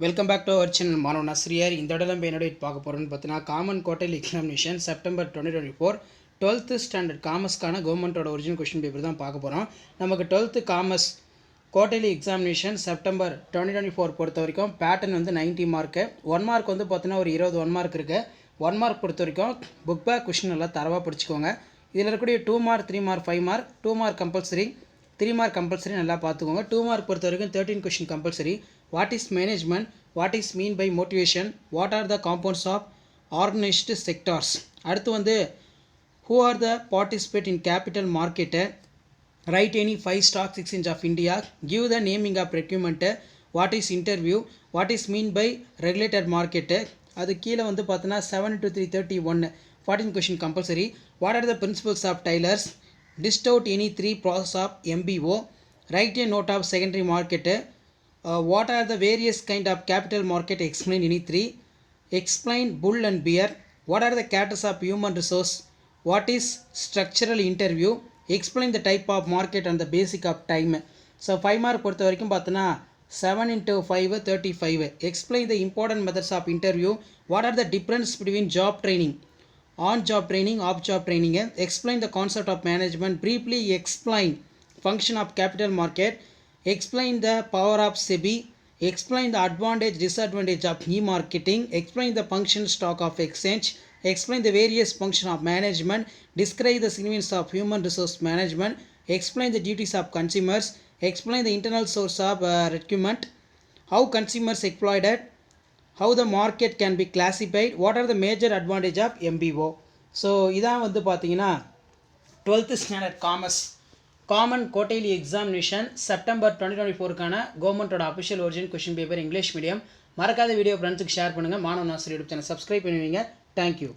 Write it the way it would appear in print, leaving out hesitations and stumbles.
Welcome back to our channel மாணவ நஸ்ரியார். இந்த இடம் நம்ம என்னோட பார்க்க போகிறோம்னு பார்த்தீங்கன்னா common quarterly examination September 2024 12th standard காமர்ஸ்க்கான கவர்மெண்ட்டோட ஒரிஜினல் கொஸ்டின் பேப்பர் தான் பார்க்க போகிறோம். நமக்கு 12th commerce quarterly examination September 2024 பொறுத்த வரைக்கும் பேட்டர்ன் வந்து 90 மார்க்கு. 1 மார்க் வந்து பார்த்தீங்கன்னா ஒரு 20 1 மார்க் இருக்குது. 1 மார்க் பொறுத்த வரைக்கும் புக் பேக் கொஸ்டின் எல்லாம் தரவாக படிச்சுக்கோங்க. இதில் இருக்கக்கூடிய 2 mark 3 mark 5 mark 2 mark compulsory 3 mark compulsory நல்லா பார்த்துக்கோங்க. 2 மார்க் பொறுத்த வரைக்கும் 13 question compulsory. What is management, what is mean by motivation, what are the compounds of organised sectors, அடுத்து வந்து who are the participate in capital market, right any 5 stock exchange of India, give the naming of procurement, what is interview, what is mean by regulated market. அது கீழே வந்து பார்த்தோன்னா 7 to 331 14 question compulsory. What are the principles of Taylor's, list out any 3 process of MBO, write a note of secondary market, what are the various kind of capital market, explain any 3, explain bull and bear, what are the characters of human resource, what is structural interview, explain the type of market and the basic of time. So 5 mark பொறுத்த வரைக்கும் பார்த்தோன்னா 7 into 5 35. Explain the important methods of interview, what are the difference between job training, on job training, off job training, explain the concept of management, briefly explain function of capital market, explain the power of SEBI, explain the advantage disadvantage of e-marketing, explain the function stock of exchange, explain the various function of management, describe the significance of human resource management, explain the duties of consumers, explain the internal source of recruitment, how consumers exploited, how the market can be classified, what are the major advantage of MBO. So இதான் வந்து பார்த்தீங்கன்னா 12th standard commerce common quarterly examination September 2024க்கான கவர்மெண்ட்டோட official original question paper English medium. மறக்காத video ஃப்ரெண்ட்ஸுக்கு share பண்ணுங்கள். மாணவ Nasar YouTube channel subscribe பண்ணுவீங்க. தேங்க்யூ.